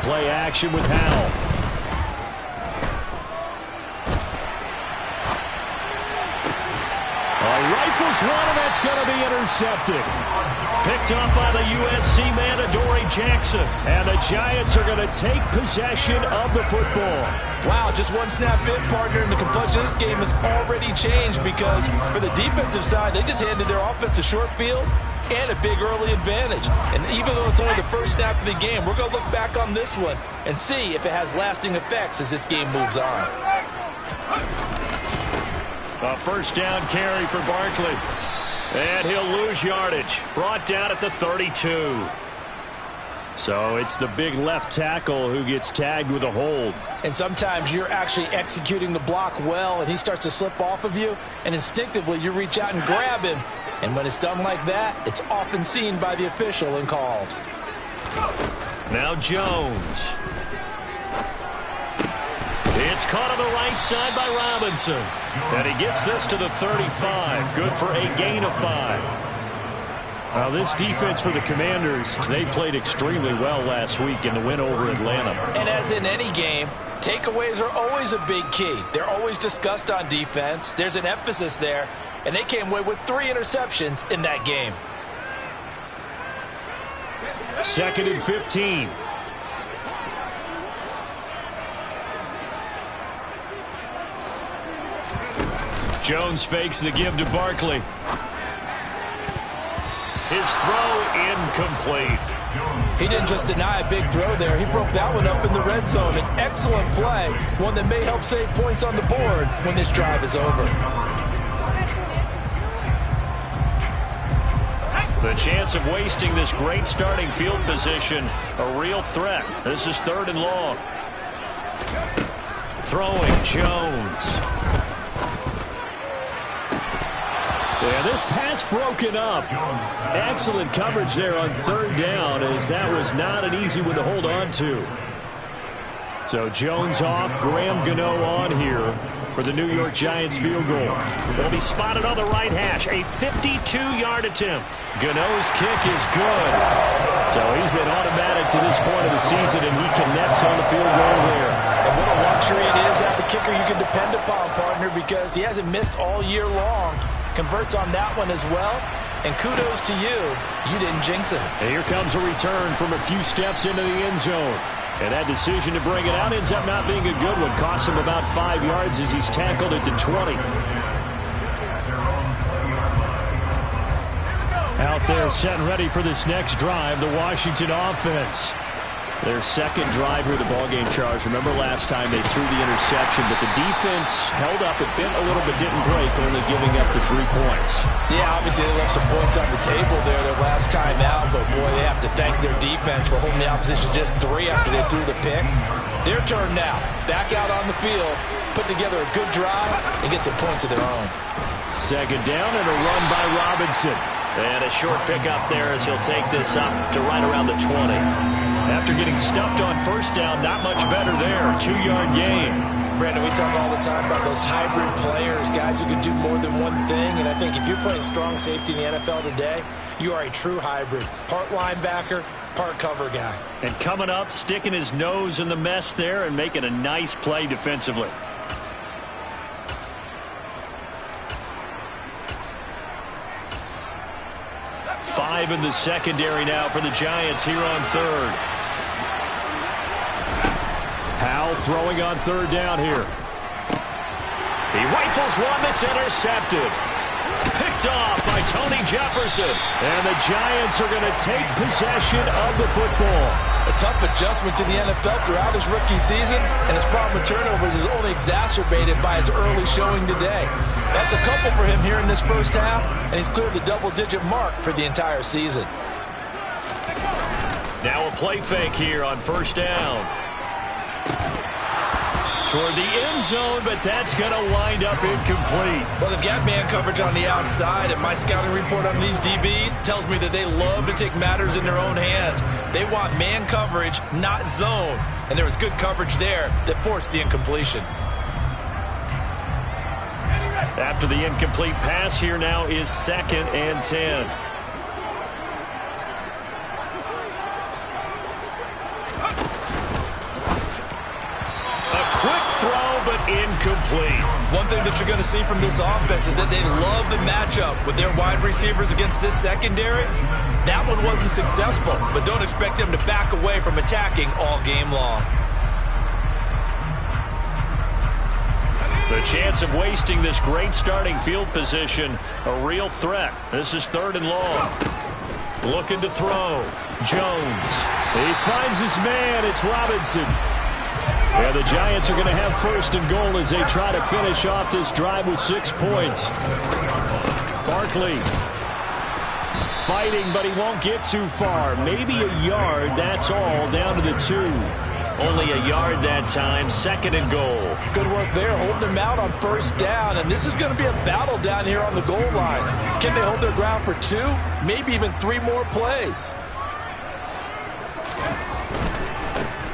play action with Howell. Rifles one, and that's going to be intercepted. Picked up by the USC man, Adoree Jackson. And the Giants are going to take possession of the football. Wow, just one snap in, partner, and the complexion of this game has already changed because for the defensive side, they just handed their offense a short field and a big early advantage. And even though it's only the first snap of the game, we're going to look back on this one and see if it has lasting effects as this game moves on. A first down carry for Barkley. And he'll lose yardage. Brought down at the 32. So it's the big left tackle who gets tagged with a hold. And sometimes you're actually executing the block well, and he starts to slip off of you, and instinctively you reach out and grab him. And when it's done like that, it's often seen by the official and called. Now Jones. It's caught on the right side by Robinson. And he gets this to the 35. Good for a gain of 5. Now this defense for the Commanders, they played extremely well last week in the win over Atlanta. And as in any game, takeaways are always a big key. They're always discussed on defense. There's an emphasis there. And they came away with 3 interceptions in that game. 2nd and 15. Jones fakes the give to Barkley. His throw incomplete. He didn't just deny a big throw there. He broke that one up in the red zone. An excellent play, one that may help save points on the board when this drive is over. The chance of wasting this great starting field position, a real threat. This is 3rd and long. Throwing Jones. Yeah, this pass broken up. Excellent coverage there on 3rd down, as that was not an easy one to hold on to. So Jones off, Graham Gano on here for the New York Giants field goal. It'll be spotted on the right hash, a 52-yard attempt. Gano's kick is good. So he's been automatic to this point of the season, and he connects on the field goal there. And what a luxury it is to have a kicker you can depend upon, partner, because he hasn't missed all year long. Converts on that one as well, and kudos to you. You didn't jinx it. And here comes a return from a few steps into the end zone. And that decision to bring it out ends up not being a good one. Costs him about 5 yards as he's tackled at the 20. Out there set and ready for this next drive, the Washington offense. Their second drive here of the ballgame, Charles. Remember last time they threw the interception, but the defense held up. It bent a little but didn't break, only giving up the 3 points. Yeah, obviously they left some points on the table there their last time out, but boy, they have to thank their defense for holding the opposition just 3 after they threw the pick. Their turn now. Back out on the field, put together a good drive, and get some points of their own. 2nd down and a run by Robinson. And a short pickup there as he'll take this up to right around the 20. After getting stuffed on 1st down, not much better there. 2-yard gain. Brandon, we talk all the time about those hybrid players, guys who can do more than one thing. And I think if you're playing strong safety in the NFL today, you are a true hybrid. Part linebacker, part cover guy. And coming up, sticking his nose in the mess there and making a nice play defensively. Five in the secondary now for the Giants here on 3rd. Howell throwing on 3rd down here. He rifles one that's intercepted. Picked off by Tony Jefferson. And the Giants are going to take possession of the football. A tough adjustment to the NFL throughout his rookie season, and his problem with turnovers is only exacerbated by his early showing today. That's a couple for him here in this 1st half, and he's cleared the double-digit mark for the entire season. Now a play fake here on 1st down. Toward the end zone, but that's going to wind up incomplete. Well, they've got man coverage on the outside, and my scouting report on these DBs tells me that they love to take matters in their own hands. They want man coverage, not zone. And there was good coverage there that forced the incompletion. After the incomplete pass, here now is 2nd and 10. incomplete. One thing that you're going to see from this offense is that they love the matchup with their wide receivers against this secondary. That one wasn't successful, but don't expect them to back away from attacking all game long. The chance of wasting this great starting field position, a real threat. This is 3rd and long. Looking to throw. Jones. He finds his man. It's Robinson. Yeah, the Giants are going to have 1st and goal as they try to finish off this drive with 6 points. Barkley fighting, but he won't get too far. Maybe a yard, that's all, down to the 2. Only a yard that time, 2nd and goal. Good work there, holding them out on 1st down, and this is going to be a battle down here on the goal line. Can they hold their ground for 2, maybe even 3 more plays?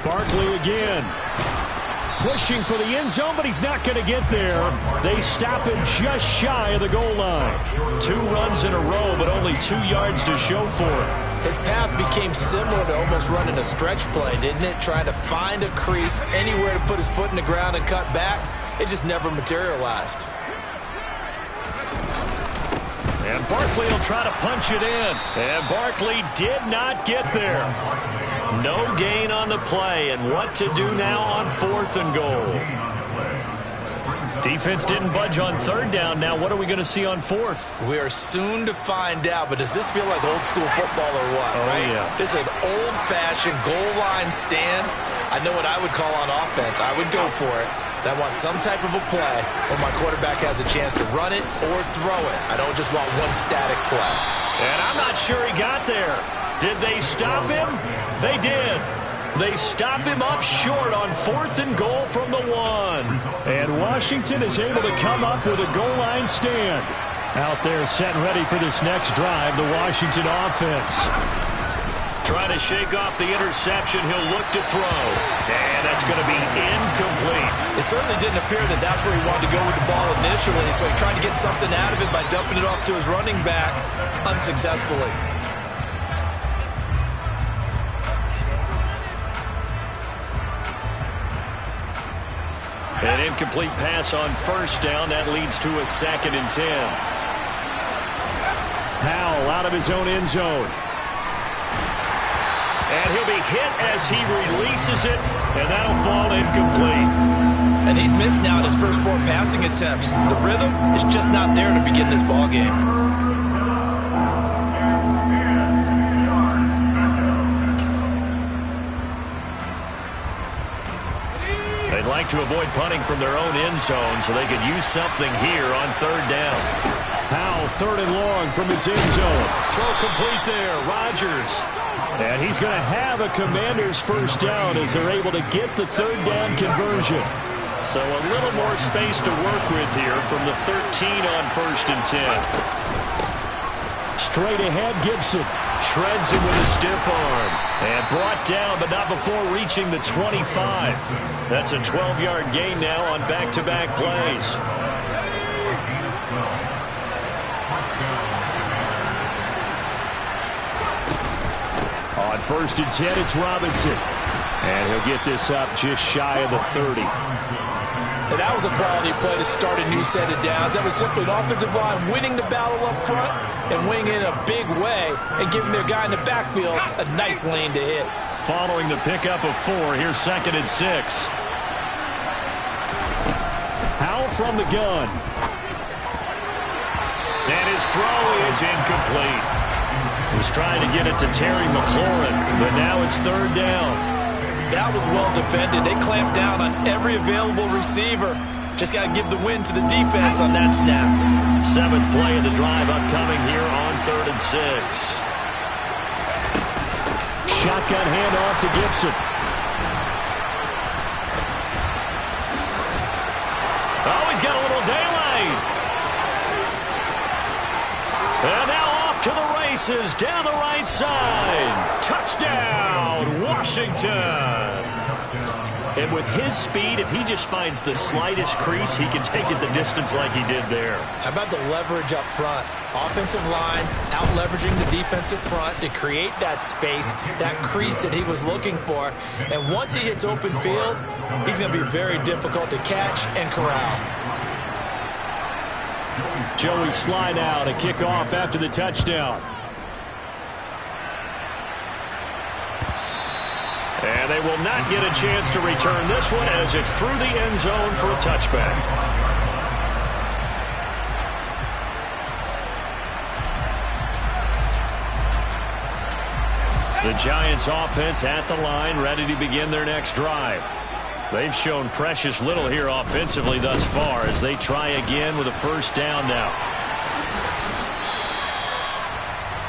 Barkley again. Pushing for the end zone, but he's not going to get there. They stop him just shy of the goal line. 2 runs in a row, but only 2 yards to show for it. His path became similar to almost running a stretch play, didn't it? Trying to find a crease, anywhere to put his foot in the ground and cut back. It just never materialized. And Barkley will try to punch it in. And Barkley did not get there. No gain on the play, and what to do now on 4th and goal. Defense didn't budge on 3rd down. Now what are we going to see on 4th? We are soon to find out, but does this feel like old school football or what? Oh, right? Yeah. This is an old-fashioned goal line stand. I know what I would call on offense. I would go for it. I want some type of a play where my quarterback has a chance to run it or throw it. I don't just want one static play. And I'm not sure he got there. Did they stop him? They did. They stop him up short on 4th and goal from the 1. And Washington is able to come up with a goal line stand. Out there set and ready for this next drive, the Washington offense. Trying to shake off the interception. He'll look to throw. And that's going to be incomplete. It certainly didn't appear that that's where he wanted to go with the ball initially, so he tried to get something out of it by dumping it off to his running back unsuccessfully. An incomplete pass on 1st down. That leads to a 2nd and 10. Powell out of his own end zone. And he'll be hit as he releases it, and that'll fall incomplete. And he's missed now in his first 4 passing attempts. The rhythm is just not there to begin this ball game. They'd like to avoid punting from their own end zone so they could use something here on 3rd down. Powell 3rd and long from his end zone. Throw complete there. Rodgers. And he's going to have a Commanders 1st down as they're able to get the 3rd down conversion. So a little more space to work with here from the 13 on 1st and 10. Straight ahead, Gibson shreds him with a stiff arm. And brought down, but not before reaching the 25. That's a 12-yard gain now on back-to-back plays. On 1st and 10, it's Robinson. And he'll get this up just shy of the 30. And that was a quality play to start a new set of downs. That was simply an offensive line winning the battle up front and winning it in a big way and giving their guy in the backfield a nice lane to hit. Following the pickup of 4, here's 2nd and 6. Powell from the gun. And his throw is incomplete. Was trying to get it to Terry McLaurin, but now it's 3rd down. That was well defended. They clamped down on every available receiver. Just got to give the win to the defense on that snap. 7th play of the drive upcoming here on 3rd and 6. Shotgun handoff to Gibson. Oh, he's got a little daylight. And now off to the races down the right side. Touchdown, Washington. And with his speed, if he just finds the slightest crease, he can take it the distance like he did there. How about the leverage up front? Offensive line out leveraging the defensive front to create that space, that crease that he was looking for. And once he hits open field, he's going to be very difficult to catch and corral. Joey slide out a kickoff after the touchdown. And they will not get a chance to return this one as it's through the end zone for a touchback. The Giants offense at the line, ready to begin their next drive. They've shown precious little here offensively thus far as they try again with a first down now.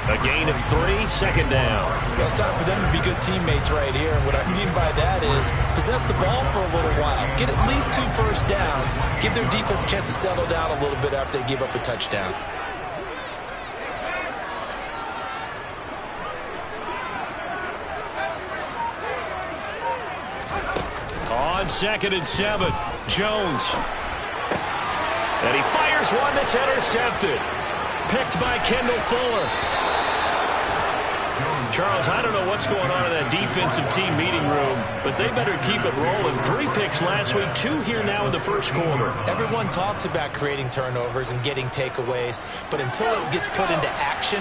A gain of 3, second down. Well, it's time for them to be good teammates right here. And what I mean by that is possess the ball for a little while. Get at least 2 first downs. Give their defense a chance to settle down a little bit after they give up a touchdown. On 2nd and 7, Jones. And he fires one that's intercepted. Picked by Kendall Fuller. Charles, I don't know what's going on in that defensive team meeting room, but they better keep it rolling. 3 picks last week, 2 here now in the first quarter. Everyone talks about creating turnovers and getting takeaways, but until it gets put into action,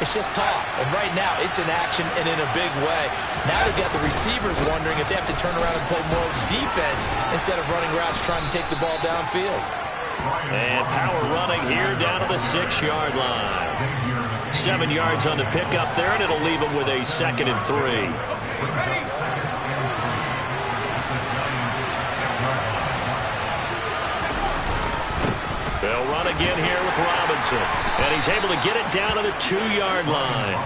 it's just talk. And right now, it's in action and in a big way. Now they've got the receivers wondering if they have to turn around and play more defense instead of running routes trying to take the ball downfield. And power running here down to the 6-yard line. 7 yards on the pickup there, and it'll leave them with a 2nd and 3. They'll run again here with Robinson. And he's able to get it down to the 2-yard line.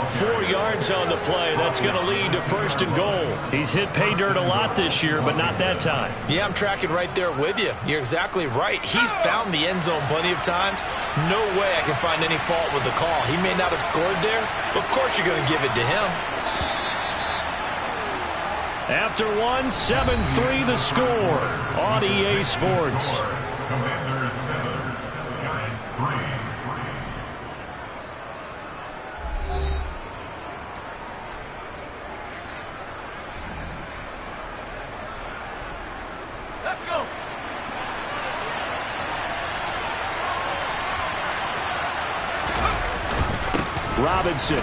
4 yards on the play. That's going to lead to 1st and goal. He's hit pay dirt a lot this year, but not that time. Yeah, I'm tracking right there with you. You're exactly right. He's found the end zone plenty of times. No way I can find any fault with the call. He may not have scored there, but of course you're going to give it to him. After 1, 7-3 the score on EA Sports. Commanders 7, Giants 3. Let's go. Robinson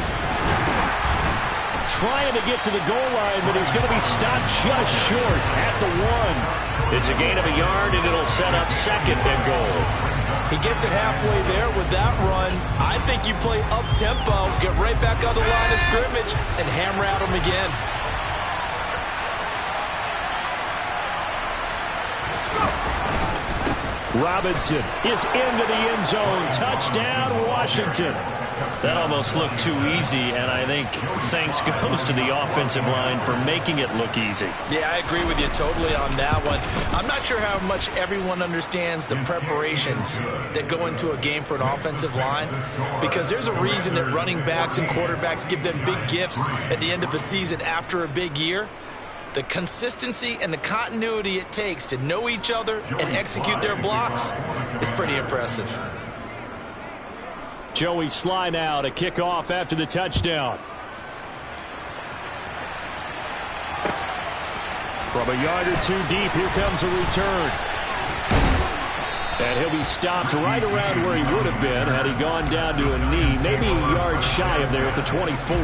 trying to get to the goal line, but he's going to be stopped just short at the 1. It's a gain of a yard, and it'll set up 2nd and goal. He gets it halfway there with that run. I think you play up-tempo, get right back on the line of scrimmage, and hammer at him again. Robinson is into the end zone. Touchdown, Washington. That almost looked too easy, and I think thanks goes to the offensive line for making it look easy. Yeah, I agree with you totally on that one. I'm not sure how much everyone understands the preparations that go into a game for an offensive line, because there's a reason that running backs and quarterbacks give them big gifts at the end of the season after a big year. The consistency and the continuity it takes to know each other and execute their blocks is pretty impressive. Joey slide out, a kickoff after the touchdown. From a yard or 2 deep, here comes a return. And he'll be stopped right around where he would have been had he gone down to a knee, maybe a yard shy of there at the 24.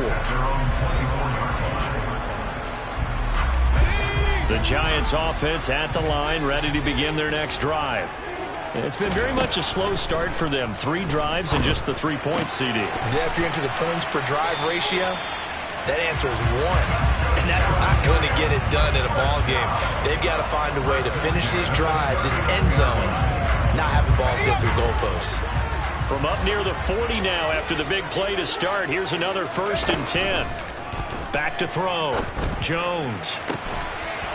The Giants offense at the line, ready to begin their next drive. It's been very much a slow start for them. 3 drives and just the 3-point CD. Yeah, if you're into the points per drive ratio, that answer is 1. And that's not going to get it done in a ball game. They've got to find a way to finish these drives in end zones, not having balls get through goalposts. From up near the 40 now after the big play to start, here's another 1st and 10. Back to throw. Jones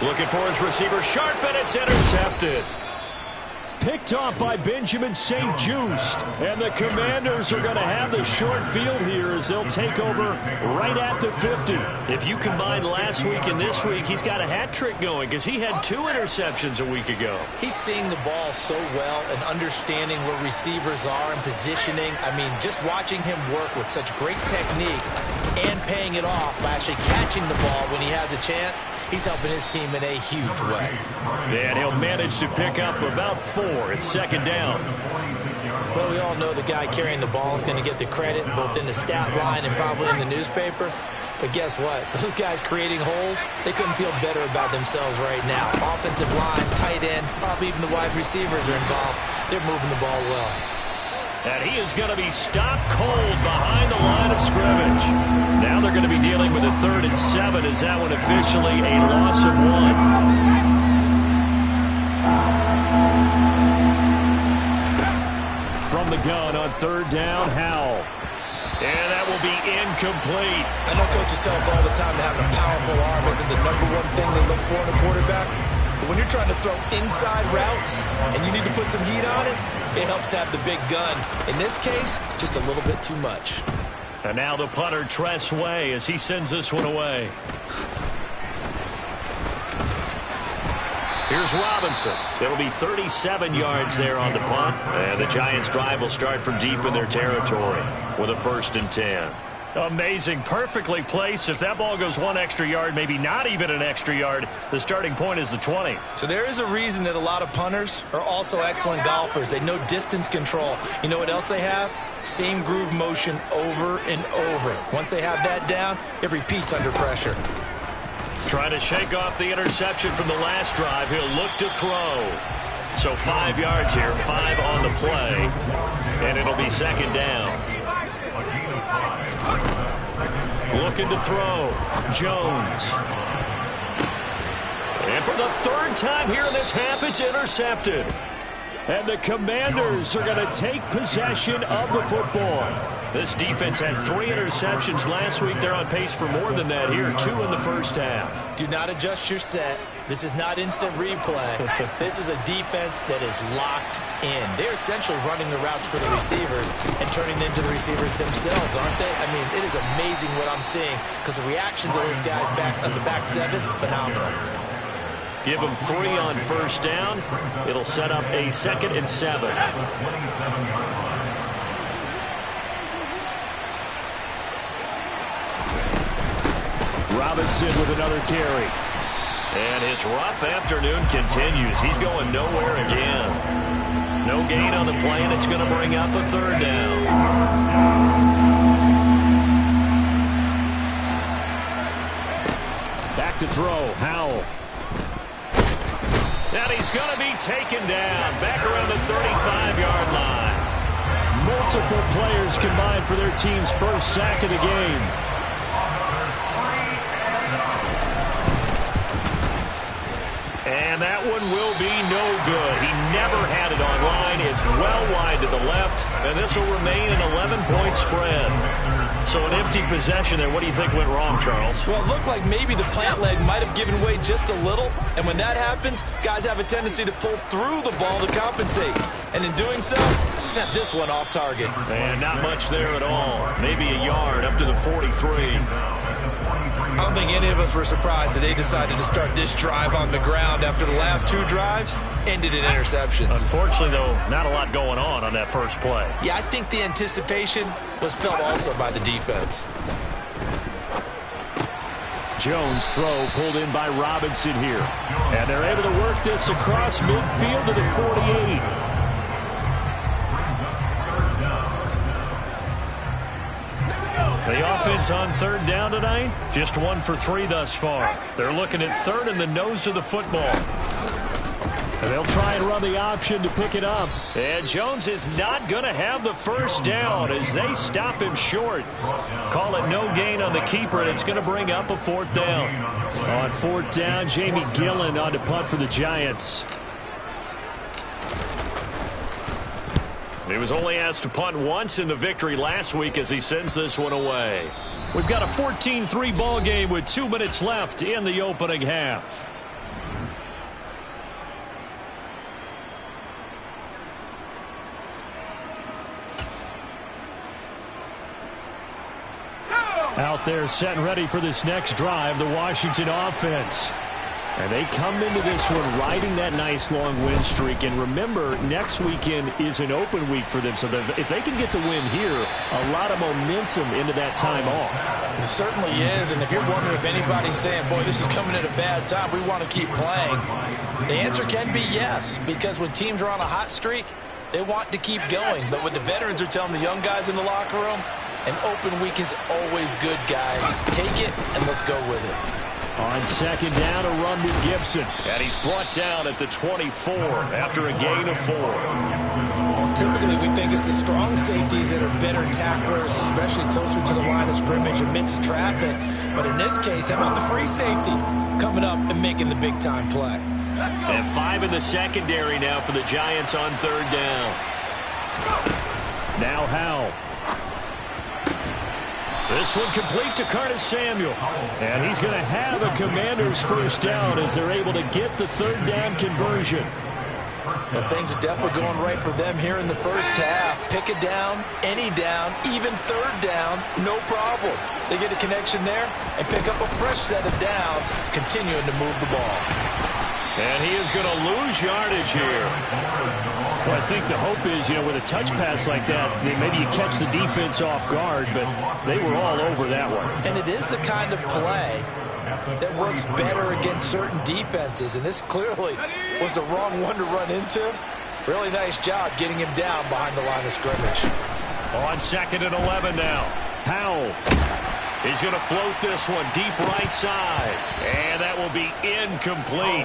looking for his receiver, Sharp, and it's intercepted. picked off by Benjamin St-Juste. And the Commanders are going to have the short field here as they'll take over right at the 50. If you combine last week and this week, he's got a hat trick going because he had 2 interceptions a week ago. He's seeing the ball so well and understanding where receivers are and positioning. I mean, just watching him work with such great technique and paying it off by actually catching the ball when he has a chance, he's helping his team in a huge way. And he'll manage to pick up about 4. It's second down. But we all know the guy carrying the ball is going to get the credit both in the stat line and probably in the newspaper. But guess what? Those guys creating holes, they couldn't feel better about themselves right now. Offensive line, tight end, probably even the wide receivers are involved. They're moving the ball well. And he is going to be stopped cold behind the line of scrimmage. Now they're going to be dealing with a 3rd and 7 as that one officially a loss of 1. From the gun on 3rd down, Howell. And that will be incomplete. I know coaches tell us all the time that having a powerful arm isn't the #1 thing they look for in a quarterback. But when you're trying to throw inside routes and you need to put some heat on it, it helps have the big gun. In this case, just a little bit too much. And now the punter, Tress Way, as he sends this one away. Here's Robinson. It'll be 37 yards there on the punt. And the Giants' drive will start from deep in their territory with a 1st and 10. Amazing. Perfectly placed. If that ball goes 1 extra yard, maybe not even an extra yard, the starting point is the 20. So there is a reason that a lot of punters are also excellent golfers. They know distance control. You know what else they have? Same groove motion over and over. Once they have that down, it repeats under pressure. Trying to shake off the interception from the last drive. He'll look to throw. So 5 yards here, 5 on the play. And it'll be second down. Looking to throw. Jones. And for the 3rd time here in this half, it's intercepted. And the Commanders are going to take possession of the football. This defense had 3 interceptions last week. They're on pace for more than that here, 2 in the first half. Do not adjust your set. This is not instant replay. This is a defense that is locked in. They're essentially running the routes for the receivers and turning them into the receivers themselves, aren't they? I mean, it is amazing what I'm seeing because the reactions of those guys back on the back 7, phenomenal. Give them 3 on 1st down. It'll set up a 2nd and 7. Robinson with another carry. And his rough afternoon continues. He's going nowhere again. No gain on the play, and it's going to bring up a 3rd down. Back to throw, Howell. And he's going to be taken down back around the 35-yard line. Multiple players combined for their team's first sack of the game. And that one will be no good. He never had it on line. It's well wide to the left, and this will remain an 11-point spread. So an empty possession there. What do you think went wrong, Charles? Well, it looked like maybe the plant leg might have given way just a little, and when that happens, guys have a tendency to pull through the ball to compensate. And in doing so, sent this one off target. And not much there at all. Maybe a yard up to the 43. I don't think any of us were surprised that they decided to start this drive on the ground after the last 2 drives ended in interceptions. Unfortunately, though, not a lot going on that first play. Yeah, I think the anticipation was felt also by the defense. Jones' throw pulled in by Robinson here. And they're able to work this across midfield to the 48. The offense on 3rd down tonight, just 1 for 3 thus far. They're looking at 3rd in the nose of the football. And they'll try and run the option to pick it up. And Jones is not going to have the first down as they stop him short. Call it no gain on the keeper, and it's going to bring up a 4th down. On 4th down, Jamie Gillen on to punt for the Giants. He was only asked to punt once in the victory last week as he sends this one away. We've got a 14-3 ball game with 2 minutes left in the opening half. Out there set and ready for this next drive, the Washington offense. And they come into this one riding that nice long win streak. And remember, next weekend is an open week for them. So if they can get the win here, a lot of momentum into that time off. It certainly is. And if you're wondering if anybody's saying, boy, this is coming at a bad time, we want to keep playing, the answer can be yes. Because when teams are on a hot streak, they want to keep going. But what the veterans are telling the young guys in the locker room, an open week is always good, guys. Take it and let's go with it. On second down, a run with Gibson. And he's brought down at the 24 after a gain of 4. Typically, we think it's the strong safeties that are better tacklers, especially closer to the line of scrimmage amidst traffic. But in this case, how about the free safety coming up and making the big-time play? And 5 in the secondary now for the Giants on third down. Now Howell. This one complete to Curtis Samuel. And he's going to have a Commanders first down as they're able to get the third down conversion. Well, things are definitely going right for them here in the first half. Pick a down, any down, even third down, no problem. They get a connection there and pick up a fresh set of downs, continuing to move the ball. And he is going to lose yardage here. Well, I think the hope is, with a touch pass like that, maybe you catch the defense off guard, but they were all over that one. And it is the kind of play that works better against certain defenses, and this clearly was the wrong one to run into. Really nice job getting him down behind the line of scrimmage. On second and 11 now. Howell. He's going to float this one deep right side. And that will be incomplete.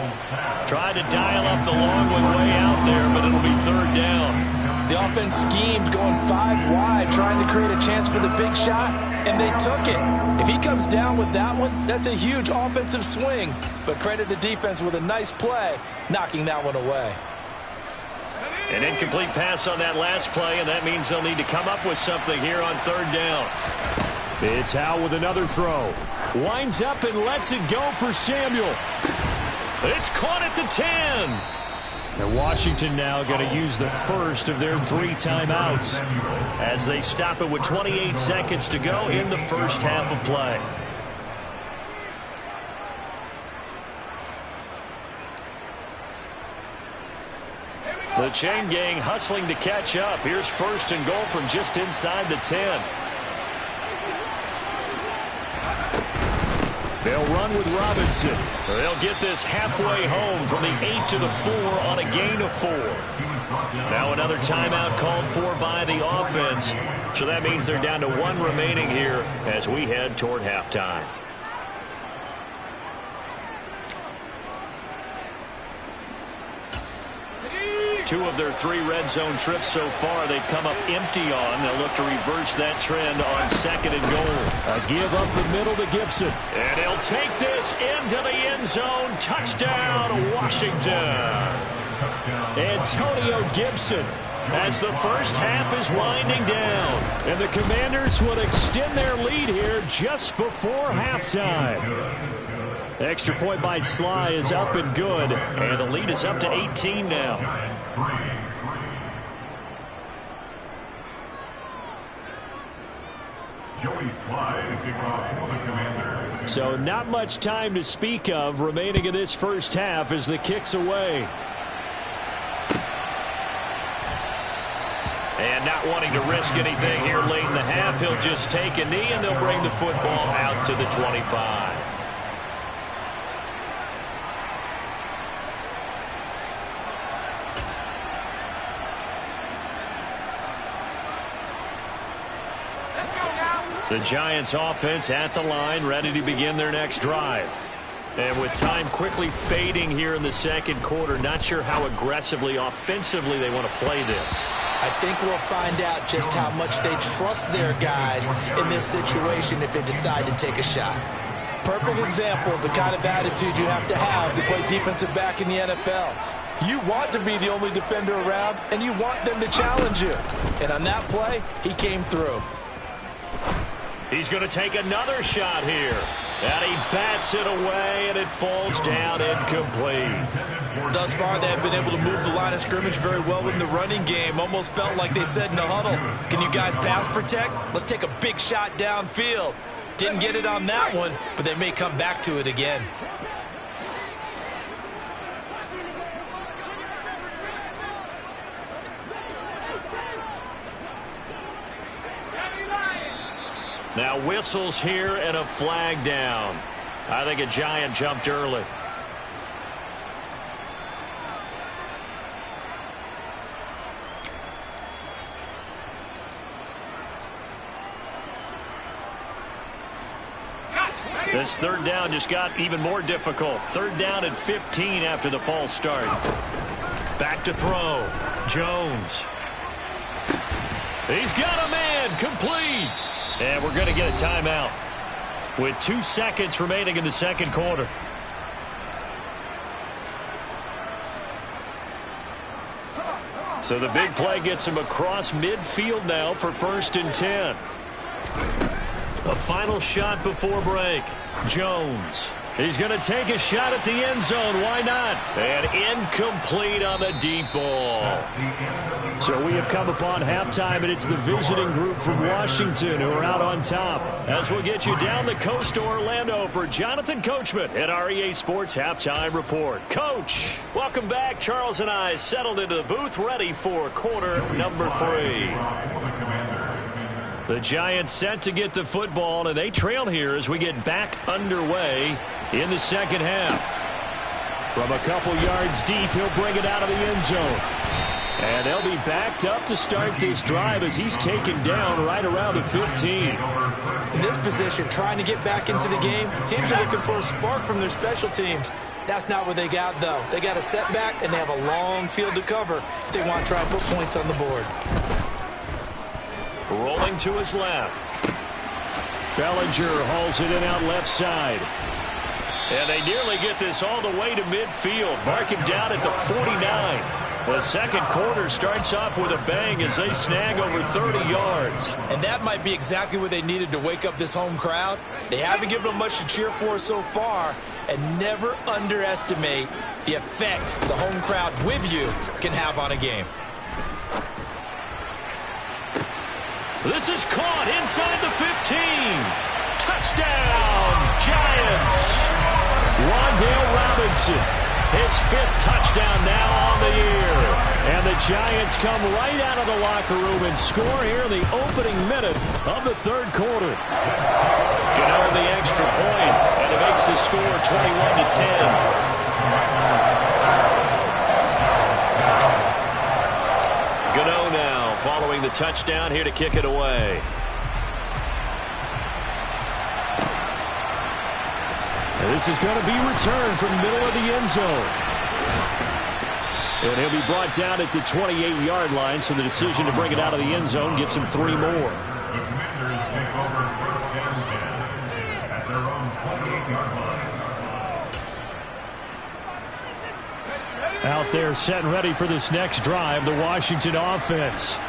Tried to dial up the long one way out there, but it'll be third down. The offense schemed going 5 wide, trying to create a chance for the big shot, and they took it. If he comes down with that one, that's a huge offensive swing. But credit the defense with a nice play, knocking that one away. An incomplete pass on that last play, and that means they'll need to come up with something here on third down. It's Howell with another throw. Winds up and lets it go for Samuel. It's caught at the 10. And Washington now going to use the first of their 3 timeouts as they stop it with 28 seconds to go in the first half of play. The chain gang hustling to catch up. Here's first and goal from just inside the 10. They'll run with Robinson. They'll get this halfway home from the 8 to the 4 on a gain of 4. Now another timeout called for by the offense. So that means they're down to 1 remaining here as we head toward halftime. Two of their 3 red zone trips so far they've come up empty on. They'll look to reverse that trend on second and goal. A give up the middle to Gibson. And he'll take this into the end zone. Touchdown, Washington. Antonio Gibson as the first half is winding down. And the Commanders will extend their lead here just before halftime. Extra point by Sly is up and good. And the lead is up to 18 now. So not much time to speak of remaining in this first half as the kick's away. And not wanting to risk anything here late in the half, he'll just take a knee and they'll bring the football out to the 25. The Giants offense at the line, ready to begin their next drive. And with time quickly fading here in the second quarter, not sure how aggressively, offensively they want to play this. I think we'll find out just how much they trust their guys in this situation if they decide to take a shot. Perfect example of the kind of attitude you have to play defensive back in the NFL. You want to be the only defender around, and you want them to challenge you. And on that play, he came through. He's going to take another shot here. And he bats it away, and it falls down incomplete. Thus far, they have been able to move the line of scrimmage very well in the running game. Almost felt like they said in the huddle, can you guys pass protect? Let's take a big shot downfield. Didn't get it on that one, but they may come back to it again. Now whistles here and a flag down. I think a Giant jumped early. This third down just got even more difficult. Third down and 15 after the false start. Back to throw. Jones. He's got a man. Complete. And we're going to get a timeout with 2 seconds remaining in the second quarter. So the big play gets him across midfield now for 1st and 10. A final shot before break. Jones. He's going to take a shot at the end zone. Why not? And incomplete on the deep ball. So we have come upon halftime, and it's the visiting group from Washington who are out on top. As we'll get you down the coast to Orlando for Jonathan Coachman at our EA Sports Halftime Report. Coach, welcome back. Charles and I settled into the booth, ready for quarter number 3. The Giants set to get the football, and they trail here as we get back underway in the second half. From a couple yards deep, he'll bring it out of the end zone. And they'll be backed up to start this drive as he's taken down right around the 15. In this position, trying to get back into the game, teams are looking for a spark from their special teams. That's not what they got, though. They got a setback, and they have a long field to cover if they want to try and put points on the board. Rolling to his left. Bellinger hauls it in out left side. And they nearly get this all the way to midfield. Mark him down at the 49. The second quarter starts off with a bang as they snag over 30 yards. And that might be exactly what they needed to wake up this home crowd. They haven't given them much to cheer for so far. And never underestimate the effect the home crowd with you can have on a game. This is caught inside the 15. Touchdown, Giants. Wan'Dale Robinson, his 5th touchdown now on the year. And the Giants come right out of the locker room and score here in the opening minute of the third quarter. Gano the extra point, and it makes the score 21-10. Gano now following the touchdown here to kick it away. And this is going to be returned from the middle of the end zone. And he'll be brought down at the 28-yard line, so the decision to bring it out of the end zone gets him 3 more. The Commanders take over 1st and 10 at their own 28-yard line. Out there set and ready for this next drive, the Washington offense.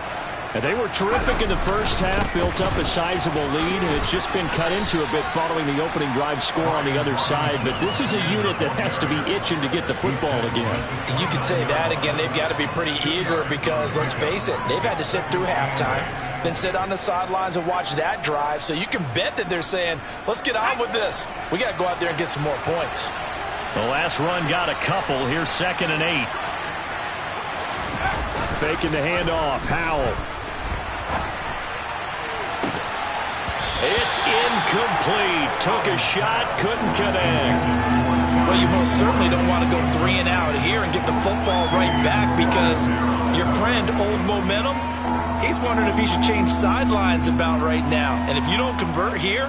And they were terrific in the first half, built up a sizable lead, and it's just been cut into a bit following the opening drive score on the other side. But this is a unit that has to be itching to get the football again. You could say that again. They've got to be pretty eager because, let's face it, they've had to sit through halftime, then sit on the sidelines and watch that drive. So you can bet that they're saying, let's get on with this. We got to go out there and get some more points. The last run got a couple. Here's 2nd and 8. Faking the handoff. Howell. It's incomplete. Took a shot, couldn't connect. Well, you most certainly don't want to go 3 and out here and get the football right back because your friend, Old Momentum, he's wondering if he should change sidelines about right now. And if you don't convert here,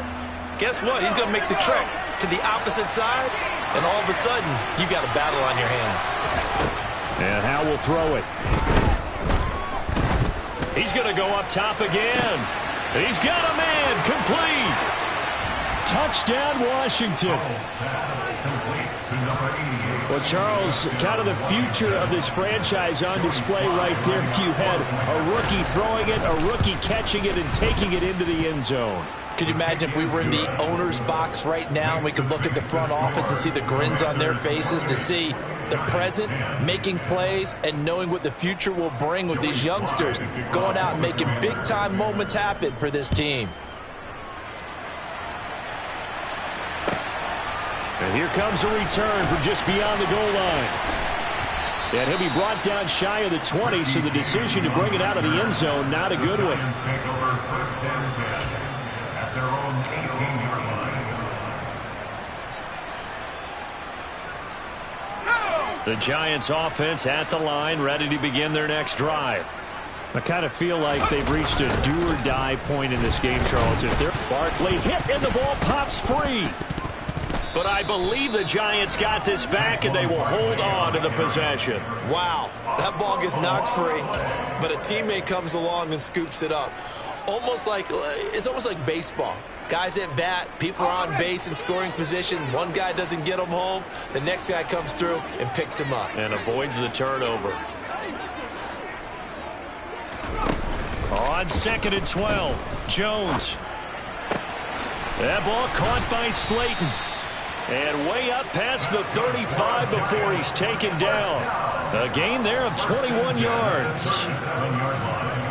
guess what? He's going to make the trek to the opposite side, and all of a sudden, you've got a battle on your hands. And Howell will throw it. He's going to go up top again. He's got a man. Complete. Touchdown, Washington. Well, Charles, kind of the future of this franchise on display right there. You had a rookie throwing it, a rookie catching it, and taking it into the end zone. Could you imagine if we were in the owner's box right now and we could look at the front office and see the grins on their faces, to see the present making plays and knowing what the future will bring with these youngsters going out and making big-time moments happen for this team. And here comes a return from just beyond the goal line. And he'll be brought down shy of the 20, so the decision to bring it out of the end zone, not a good one. Take over first and 10 at their own 18-yard line. The Giants offense at the line, ready to begin their next drive. I kind of feel like they've reached a do-or-die point in this game, Charles. If they're Barkley hit and the ball pops free. But I believe the Giants got this back, and they will hold on to the possession. Wow, that ball gets knocked free, but a teammate comes along and scoops it up. It's almost like baseball. Guys at bat, people are on base in scoring position. One guy doesn't get him home. The next guy comes through and picks him up. And avoids the turnover. On 2nd and 12, Jones. That ball caught by Slayton. And way up past the 35 before he's taken down. A gain there of 21 yards.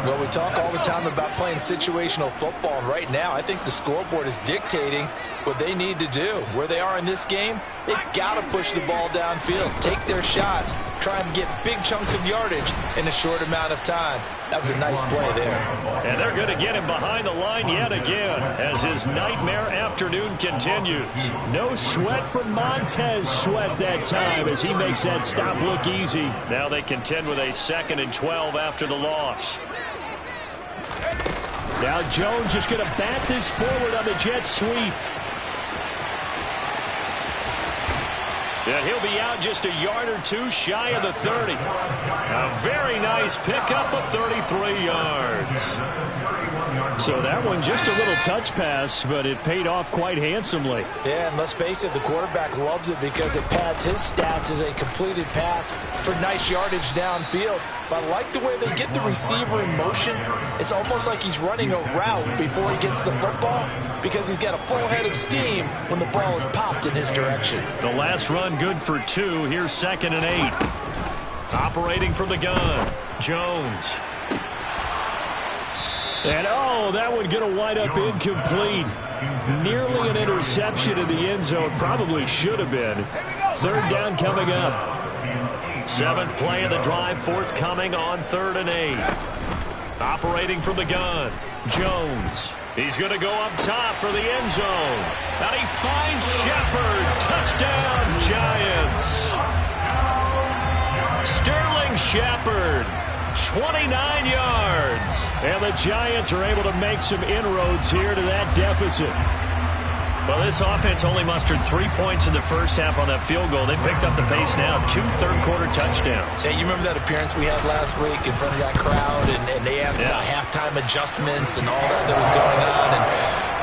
Well, we talk all the time about playing situational football, and right now I think the scoreboard is dictating what they need to do. Where they are in this game, they've got to push the ball downfield, take their shots, try and get big chunks of yardage in a short amount of time. That was a nice play there. And they're going to get him behind the line yet again as his nightmare afternoon continues. No sweat from Montez Sweat that time as he makes that stop look easy. Now they contend with a 2nd and 12 after the loss. Now Jones just going to bat this forward on the jet sweep. And he'll be out just a yard or two shy of the 30. A very nice pickup of 33 yards. So that one just a little touch pass, but it paid off quite handsomely. Yeah, and let's face it, the quarterback loves it because it pads his stats as a completed pass for nice yardage downfield. But I like the way they get the receiver in motion. It's almost like he's running a route before he gets the football because he's got a full head of steam when the ball is popped in his direction. The last run good for 2. Here's 2nd and 8. Operating from the gun, Jones. And, that one going to wind up incomplete. Nearly an interception in the end zone. Probably should have been. 3rd down coming up. 7th play of the drive, forthcoming on 3rd and 8. Operating from the gun, Jones. He's going to go up top for the end zone. And he finds Shepard. Touchdown, Giants. Sterling Shepard. 29 yards. And the Giants are able to make some inroads here to that deficit. Well, this offense only mustered 3 points in the first half on that field goal. They picked up the pace now. 2 third-quarter touchdowns. Hey, you remember that appearance we had last week in front of that crowd, and they asked about halftime adjustments and all that was going on. And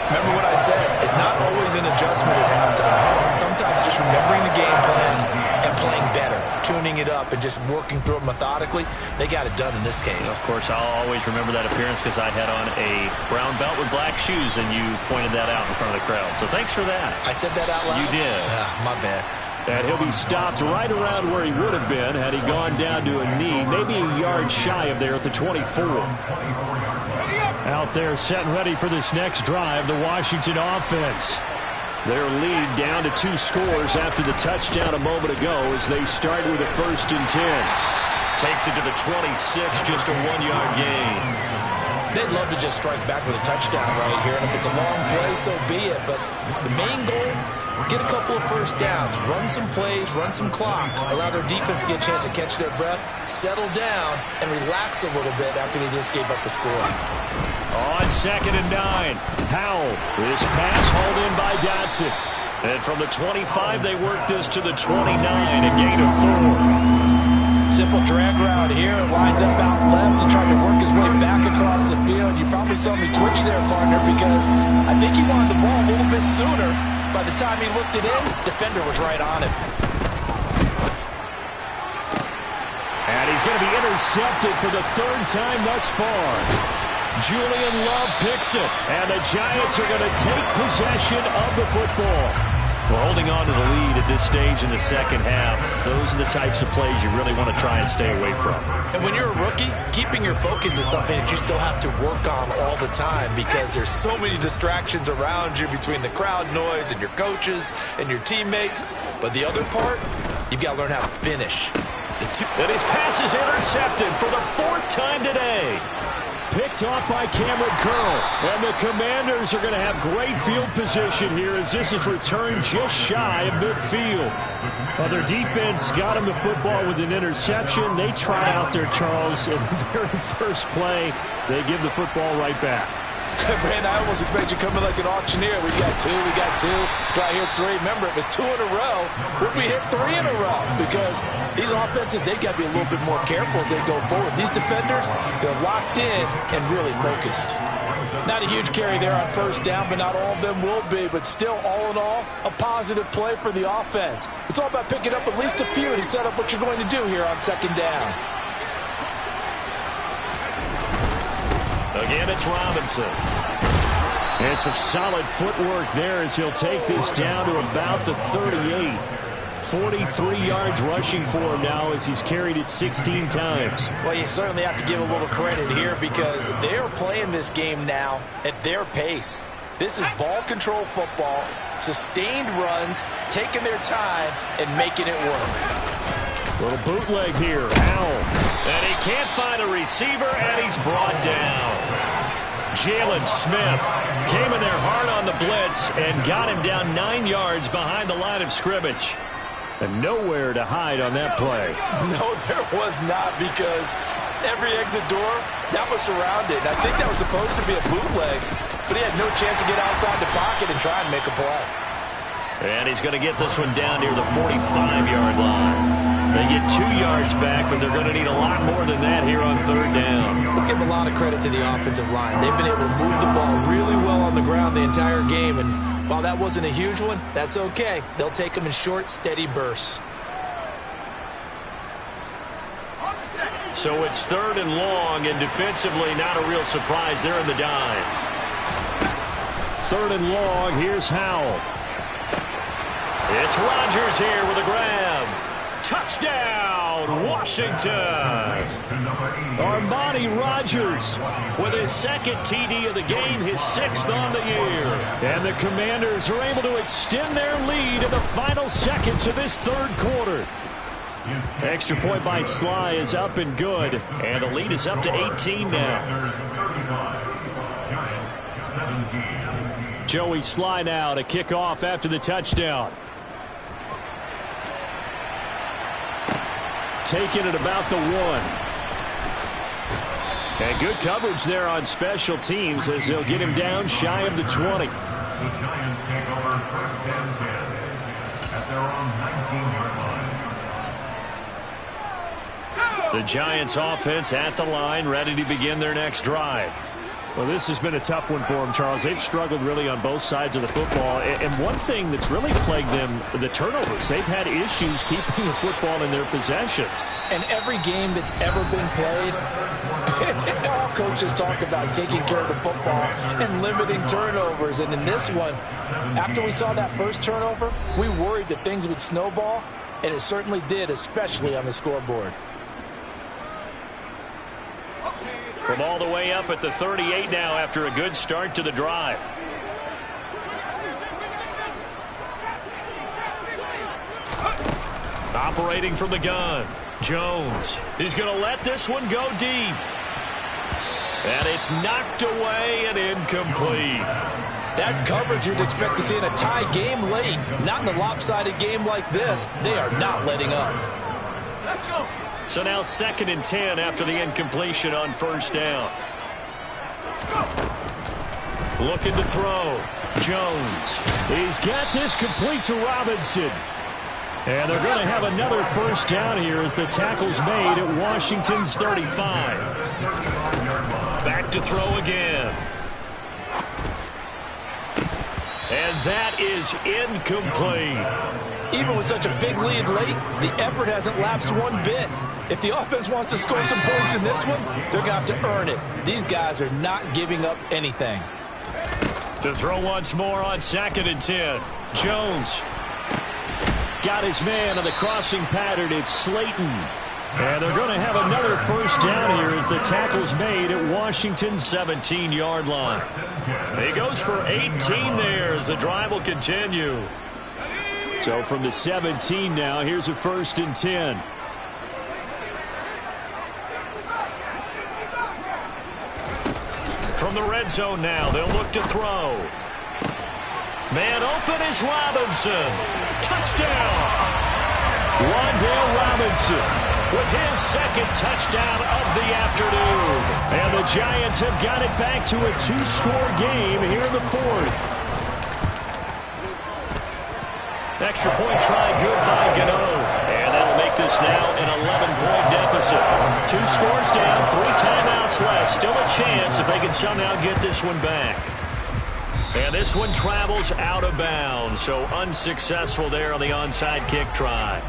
remember what I said, it's not always an adjustment at halftime. Sometimes just remembering the game plan and playing better, tuning it up and just working through it methodically. They got it done in this case. Of course, I'll always remember that appearance because I had on a brown belt with black shoes, and you pointed that out in front of the crowd. So thanks for that. I said that out loud? You did. My bad. And he'll be stopped right around where he would have been had he gone down to a knee, maybe a yard shy of there at the 24. Out there set and ready for this next drive, the Washington offense. Their lead down to 2 scores after the touchdown a moment ago as they start with a 1st and 10. Takes it to the 26, just a 1-yard gain. They'd love to just strike back with a touchdown right here, and if it's a long play, so be it. But the main goal, get a couple of first downs, run some plays, run some clock, allow their defense to get a chance to catch their breath, settle down, and relax a little bit after they just gave up a score. On 2nd and 9, Powell. This pass hauled in by Dotson. And from the 25, they work this to the 29, a gain of 4. Simple drag route here, lined up out left and tried to work his way back across the field. You probably saw me twitch there, partner, because I think he wanted the ball a little bit sooner. By the time he looked it in, defender was right on him. And he's going to be intercepted for the 3rd time thus far. Julian Love picks it, and the Giants are going to take possession of the football. Well, holding on to the lead at this stage in the second half, those are the types of plays you really want to try and stay away from. And when you're a rookie, keeping your focus is something that you still have to work on all the time because there's so many distractions around you between the crowd noise and your coaches and your teammates. But the other part, you've got to learn how to finish. And his pass is intercepted for the 4th time today. Picked off by Cameron Curl. And the Commanders are going to have great field position here as this is returned just shy of midfield. Well, their defense got him the football with an interception. They try out there, Charles, in the very first play. They give the football right back. Brand, I almost expect you coming like an auctioneer. We got two. Do I hear 3? Remember, it was 2 in a row. Would we hit 3 in a row? Because these offenses, they got to be a little bit more careful as they go forward. These defenders, they're locked in and really focused. Not a huge carry there on first down, but not all of them will be. But still, all in all, a positive play for the offense. It's all about picking up at least a few to set up what you're going to do here on second down. Again, it's Robinson. And some solid footwork there as he'll take this down to about the 38. 43 yards rushing for him now as he's carried it 16 times. Well, you certainly have to give a little credit here because they're playing this game now at their pace. This is ball control football, sustained runs, taking their time, and making it work. Little bootleg here. Howell. And he can't find a receiver, and he's brought down. Jalen Smith came in there hard on the blitz and got him down 9 yards behind the line of scrimmage. And nowhere to hide on that play. No, there was not because every exit door, that was surrounded. I think that was supposed to be a bootleg, but he had no chance to get outside the pocket and try and make a play. And he's going to get this one down near the 45-yard line. They get 2 yards back, but they're going to need a lot more than that here on third down. Let's give a lot of credit to the offensive line. They've been able to move the ball really well on the ground the entire game, and while that wasn't a huge one, that's okay. They'll take them in short, steady bursts. So it's 3rd and long, and defensively not a real surprise there in the dime. 3rd and long, here's Howell. It's Rodgers here with a grab. Touchdown, Washington. Armani Rodgers with his 2nd TD of the game, his 6th on the year. And the Commanders are able to extend their lead in the final seconds of this 3rd quarter. Extra point by Sly is up and good. And the lead is up to 18 now. Joey Sly now to kick off after the touchdown. Taking it about the 1. And good coverage there on special teams as they'll get him down shy of the 20. The Giants take over 1st and 10 at their own 19-yard line. The Giants offense at the line, ready to begin their next drive. Well, this has been a tough one for them, Charles. They've struggled really on both sides of the football. And one thing that's really plagued them, the turnovers. They've had issues keeping the football in their possession. And every game that's ever been played, all coaches talk about taking care of the football and limiting turnovers. And in this one, after we saw that first turnover, we worried that things would snowball, and it certainly did, especially on the scoreboard. From all the way up at the 38 now after a good start to the drive. Operating from the gun, Jones. He's going to let this one go deep. And it's knocked away and incomplete. That's coverage you'd expect to see in a tie game late. Not in a lopsided game like this. They are not letting up. Let's go. So now 2nd and 10 after the incompletion on first down. Looking to throw. Jones. He's got this complete to Robinson. And they're going to have another first down here as the tackle's made at Washington's 35. Back to throw again. And that is incomplete. Even with such a big lead late, the effort hasn't lapsed one bit. If the offense wants to score some points in this one, they're going to have to earn it. These guys are not giving up anything. To throw once more on 2nd and 10. Jones got his man on the crossing pattern. It's Slayton. And they're going to have another first down here as the tackle's made at Washington's 17-yard line. He goes for 18 there as the drive will continue. So from the 17 now, here's a 1st and 10. From the red zone now, they'll look to throw. Man open is Robinson. Touchdown. Wan'Dale Robinson with his 2nd touchdown of the afternoon. And the Giants have got it back to a 2-score game here in the 4th. Extra point try good by Gano. And that'll make this now an 11-point deficit. 2 scores down, 3 timeouts left. Still a chance if they can somehow get this one back. And this one travels out of bounds. So unsuccessful there on the onside kick try.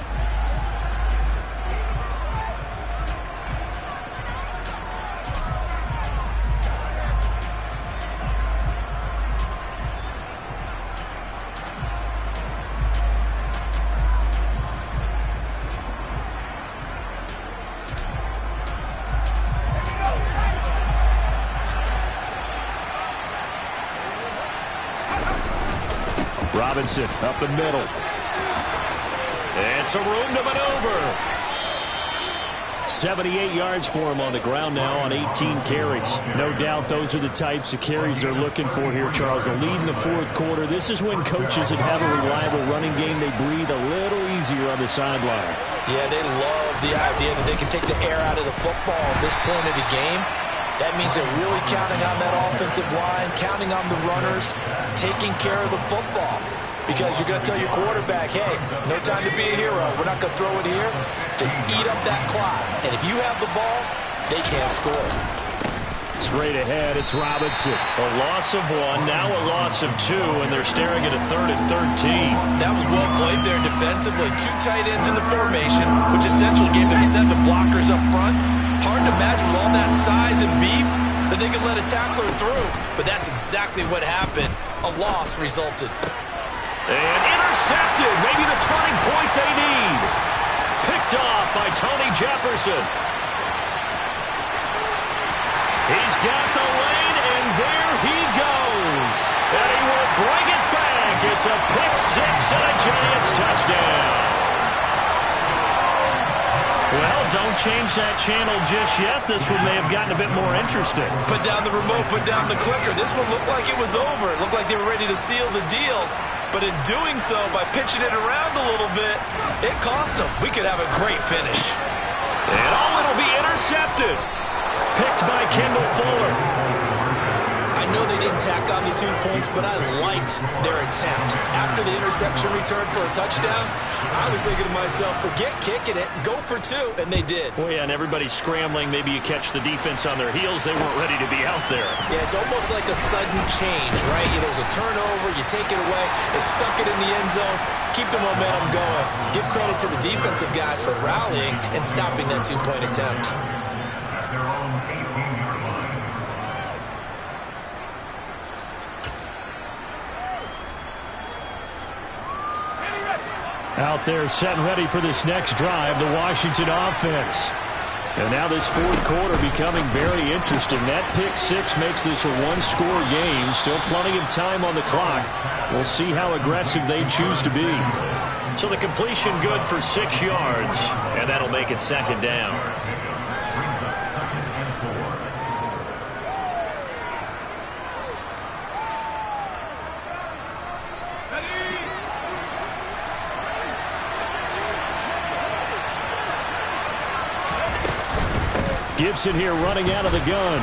Robinson up the middle. And some room to maneuver. 78 yards for him on the ground now on 18 carries. No doubt those are the types of carries they're looking for here, Charles. The lead in the 4th quarter. This is when coaches that have a reliable running game, they breathe a little easier on the sideline. Yeah, they love the idea that they can take the air out of the football at this point of the game. That means they're really counting on that offensive line, counting on the runners, taking care of the football. Because you're going to tell your quarterback, hey, no time to be a hero. We're not going to throw it here. Just eat up that clock. And if you have the ball, they can't score. Straight ahead, it's Robinson. A loss of 1, now a loss of 2, and they're staring at a 3rd and 13. That was well played there defensively. 2 tight ends in the formation, which essentially gave them 7 blockers up front. Hard to imagine with all that size and beef that they could let a tackler through. But that's exactly what happened. A loss resulted. And intercepted. Maybe the turning point they need. Picked off by Tony Jefferson. He's got the lane, and there he goes. And he will bring it back. It's a pick 6 and a Giants touchdown. Well, don't change that channel just yet. This one may have gotten a bit more interesting. Put down the remote, put down the clicker. This one looked like it was over. It looked like they were ready to seal the deal. But in doing so, by pitching it around a little bit, it cost them. We could have a great finish. And it'll be intercepted. Picked by Kendall Fuller. I know they didn't tack on the 2 points, but I liked their attempt. After the interception return for a touchdown, I was thinking to myself, forget kicking it, go for 2, and they did. Well, yeah, and everybody's scrambling. Maybe you catch the defense on their heels. They weren't ready to be out there. Yeah, it's almost like a sudden change, right? There's a turnover, you take it away, they stuck it in the end zone, keep the momentum going. Give credit to the defensive guys for rallying and stopping that 2-point attempt. At their own 18-yard line. Out there set and ready for this next drive, the Washington offense. And now this 4th quarter becoming very interesting. That pick 6 makes this a 1-score game. Still plenty of time on the clock. We'll see how aggressive they choose to be. So the completion good for 6 yards, and that'll make it 2nd down. Gibson here running out of the gun.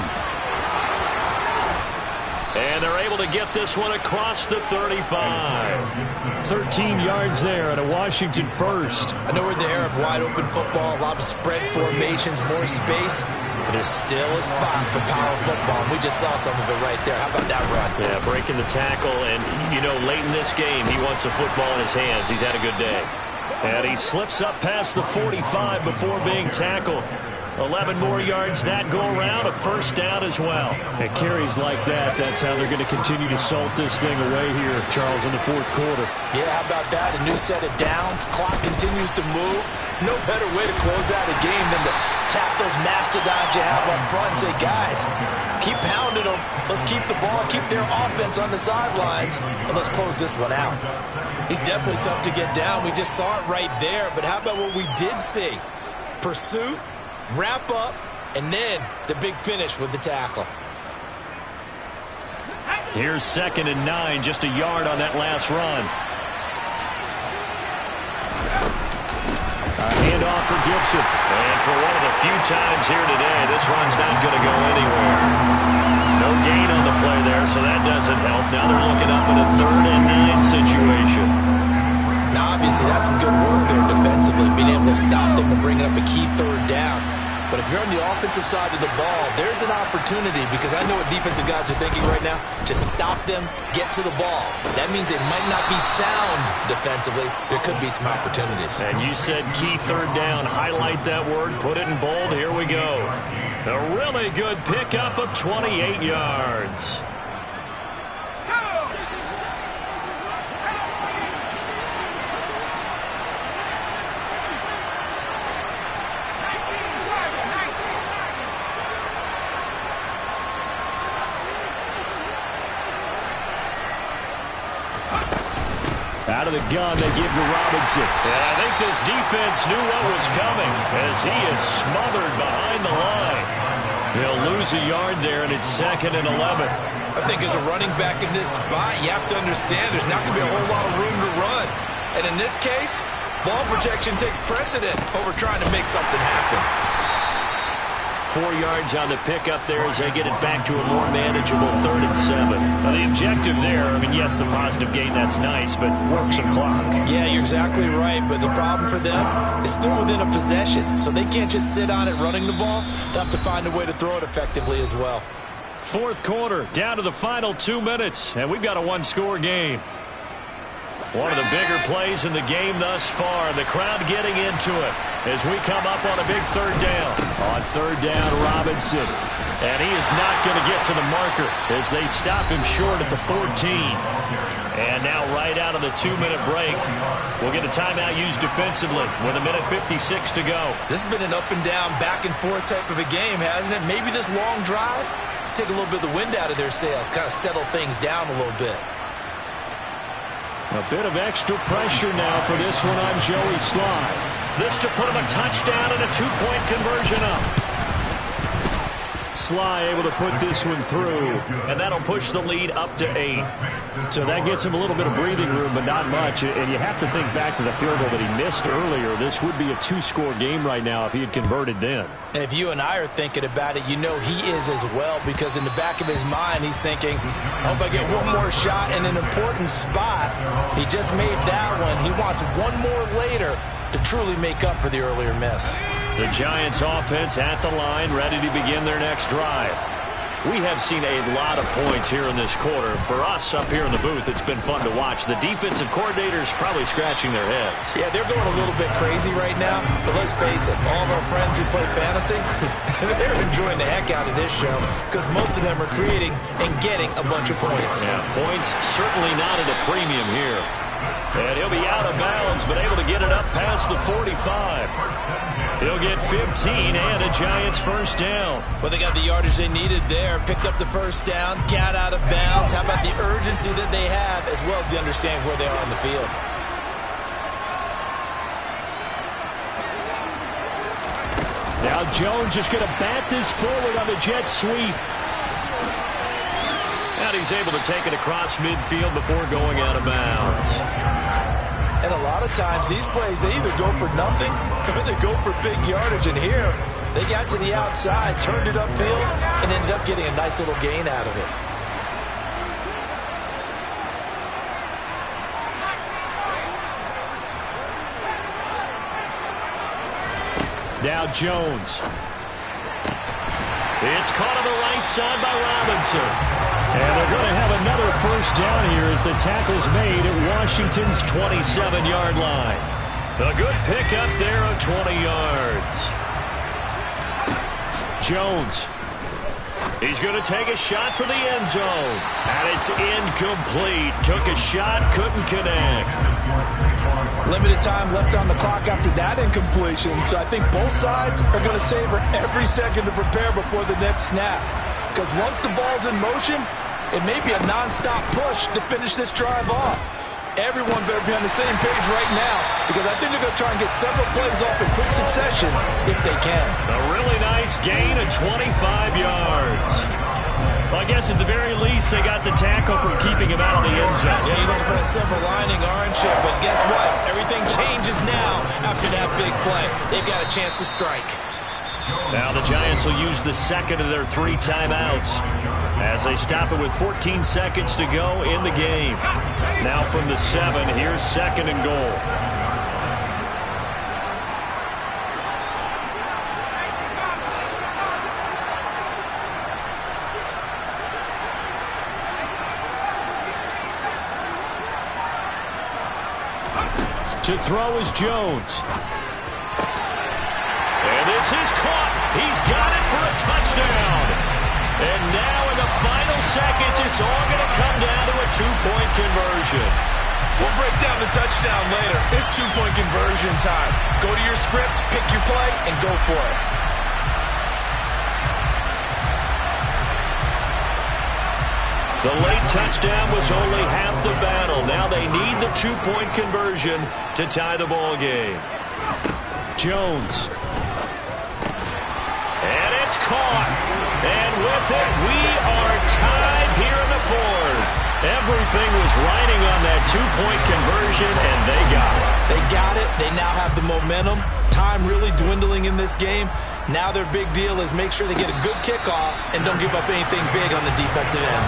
And they're able to get this one across the 35. 13 yards there and a Washington first. I know we're in the era of wide-open football, a lot of spread formations, more space, but there's still a spot for power football. And we just saw some of it right there. How about that run? Yeah, breaking the tackle, and, you know, late in this game, he wants a football in his hands. He's had a good day. And he slips up past the 45 before being tackled. 11 more yards that go around, a first down as well. At carries like that, that's how they're going to continue to salt this thing away here, Charles, in the fourth quarter. Yeah, how about that? A new set of downs. Clock continues to move. No better way to close out a game than to tap those mastodons you have up front and say, guys, keep pounding them. Let's keep the ball, keep their offense on the sidelines, and let's close this one out. He's definitely tough to get down. We just saw it right there. But how about what we did see? Pursuit, wrap up, and then the big finish with the tackle. Here's 2nd and 9, just a yard on that last run. Handoff for Gibson. And for one of the few times here today, this run's not going to go anywhere. No gain on the play there, so that doesn't help. Now they're looking up in a 3rd and 9 situation. Now, obviously, that's some good work there defensively, being able to stop them and bringing up a key 3rd down. But if you're on the offensive side of the ball, there's an opportunity, because I know what defensive guys are thinking right now. Just stop them, get to the ball. That means they might not be sound defensively. There could be some opportunities. And you said key 3rd down. Highlight that word, put it in bold. Here we go. A really good pickup of 28 yards. Out of the gun, they give to Robinson. And I think this defense knew what was coming as he is smothered behind the line. He'll lose a yard there, and it's 2nd and 11. I think as a running back in this spot, you have to understand there's not going to be a whole lot of room to run. And in this case, ball protection takes precedent over trying to make something happen. 4 yards on the pickup there as they get it back to a more manageable 3rd and 7. Now the objective there, I mean, yes, the positive gain, that's nice, but work some clock. Yeah, you're exactly right, but the problem for them is still within a possession, so they can't just sit on it running the ball. They'll have to find a way to throw it effectively as well. Fourth quarter, down to the final 2 minutes, and we've got a one-score game. One of the bigger plays in the game thus far. The crowd getting into it as we come up on a big 3rd down. On 3rd down, Robinson. And he is not going to get to the marker as they stop him short at the 14. And now right out of the 2-minute break, we'll get a timeout used defensively with 1:56 to go. This has been an up and down, back and forth type of a game, hasn't it? Maybe this long drive, take a little bit of the wind out of their sails, kind of settle things down a little bit. A bit of extra pressure now for this one on Joey Sly. This to put him a touchdown and a 2-point conversion up. Sly able to put this one through. And that'll push the lead up to 8. So that gets him a little bit of breathing room, but not much. And you have to think back to the field goal that he missed earlier. This would be a 2-score game right now if he had converted then. And if you and I are thinking about it, you know he is as well, because in the back of his mind, he's thinking, I hope I get one more shot in an important spot. He just made that one. He wants one more later to truly make up for the earlier miss. The Giants offense at the line, ready to begin their next drive. We have seen a lot of points here in this quarter. For us up here in the booth, it's been fun to watch. The defensive coordinators probably scratching their heads. Yeah, they're going a little bit crazy right now, but let's face it, all of our friends who play fantasy, they're enjoying the heck out of this show because most of them are creating and getting a bunch of points. Yeah, points certainly not at a premium here. And he'll be out of bounds, but able to get it up past the 45. He'll get 15 and a Giants first down. Well, they got the yardage they needed there, picked up the first down, got out of bounds. How about the urgency that they have, as well as the understand where they are on the field. Now Jones just going to bat this forward on the jet sweep. And he's able to take it across midfield before going out of bounds. And a lot of times these plays, they either go for nothing or they go for big yardage. And here, they got to the outside, turned it upfield, and ended up getting a nice little gain out of it. Now Jones. It's caught on the right side by Robinson. And they're going to have another first down here as the tackle's made at Washington's 27-yard line. A good pickup there of 20 yards. Jones. He's going to take a shot for the end zone. And it's incomplete. Took a shot, couldn't connect. Limited time left on the clock after that incompletion. So I think both sides are going to savor every second to prepare before the next snap. Because once the ball's in motion, it may be a non-stop push to finish this drive off. Everyone better be on the same page right now, because I think they're going to try and get several plays off in quick succession if they can. A really nice gain of 25 yards. Well, I guess at the very least, they got the tackle from keeping him out of the end zone. Yeah, you're looking for that silver lining, aren't you? But guess what? Everything changes now after that big play. They've got a chance to strike. Now the Giants will use the second of their 3 timeouts as they stop it with 14 seconds to go in the game. Now from the 7, here's 2nd and goal. To throw is Jones. And this is caught. He's got it for a touchdown. And now in the final seconds, it's all going to come down to a 2-point conversion. We'll break down the touchdown later. It's 2-point conversion time. Go to your script, pick your play, and go for it. The late touchdown was only half the battle. Now they need the 2-point conversion to tie the ball game. Jones. And it's caught. And with it, we are tied here in the 4th. Everything was riding on that 2-point conversion, and they got it. They got it. They now have the momentum. Time really dwindling in this game. Now their big deal is make sure they get a good kickoff and don't give up anything big on the defensive end.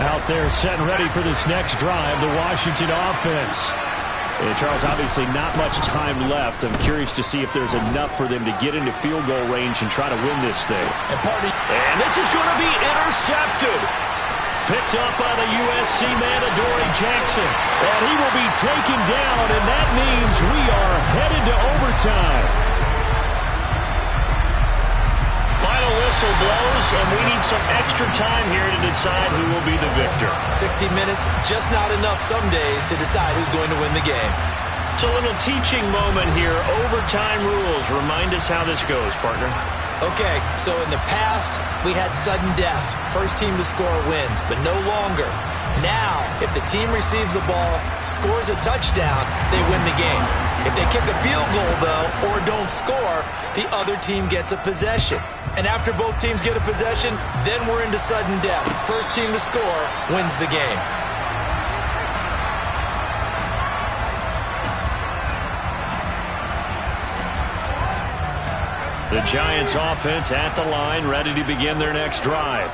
Out there set and ready for this next drive, the Washington offense. And Charles, obviously not much time left. I'm curious to see if there's enough for them to get into field goal range and try to win this thing. And this is going to be intercepted. Picked up by the USC man, Adoree Jackson. And he will be taken down, and that means we are headed to overtime. Final whistle blows, and we need some extra time here to decide who will be the victor. 60 minutes, just not enough some days to decide who's going to win the game. It's a little teaching moment here. Overtime rules. Remind us how this goes, partner. Okay, so in the past, we had sudden death. First team to score wins, but no longer. Now, if the team receives the ball, scores a touchdown, they win the game. If they kick a field goal, though, or don't score, the other team gets a possession. And after both teams get a possession, then we're into sudden death. First team to score wins the game. The Giants offense at the line, ready to begin their next drive.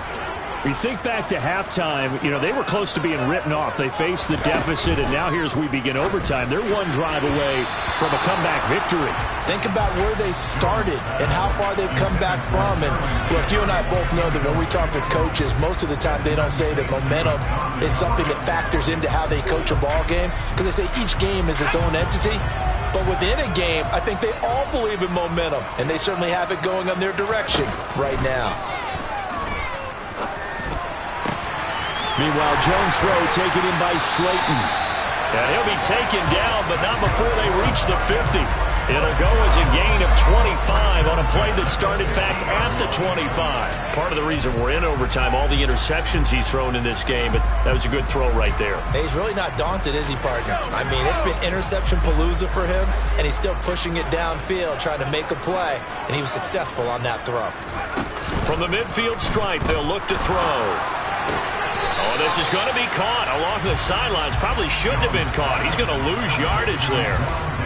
We think back to halftime, they were close to being written off. They faced the deficit, and now here's we begin overtime. They're one drive away from a comeback victory. Think about where they started and how far they've come back from. And look, you and I both know that when we talk with coaches, most of the time they don't say that momentum is something that factors into how they coach a ball game, because they say each game is its own entity. But within a game, I think they all believe in momentum, and they certainly have it going on their direction right now. Meanwhile, Jones' throw taken in by Slayton. And he'll be taken down, but not before they reach the 50. It'll go as a gain of 25 on a play that started back at the 25. Part of the reason we're in overtime, all the interceptions he's thrown in this game, but that was a good throw right there. Hey, he's really not daunted, is he, partner? I mean, it's been interception palooza for him, and he's still pushing it downfield, trying to make a play, and he was successful on that throw. From the midfield stripe, they'll look to throw. Oh, this is going to be caught along the sidelines. Probably shouldn't have been caught. He's going to lose yardage there.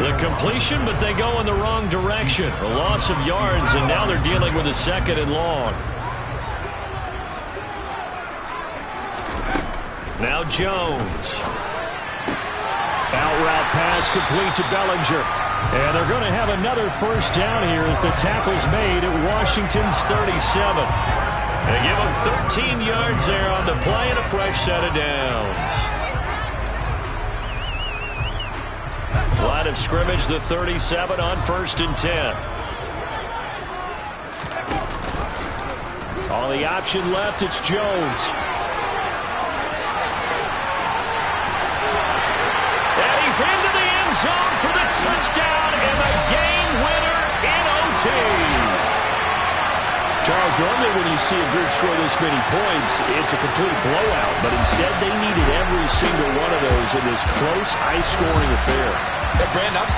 The completion, but they go in the wrong direction. A loss of yards, and now they're dealing with a 2nd and long. Now Jones. Out route pass complete to Bellinger. And they're going to have another first down here as the tackle's made at Washington's 37. They give them 13 yards there on the play and a fresh set of downs. Line of scrimmage, the 37 on 1st and 10. On the option left, it's Jones. And he's into the end zone for the touchdown and the game winner in OT. Charles, normally when you see a group score this many points, it's a complete blowout. But instead, they needed every single one of those in this close, high-scoring affair. Brandon, I'm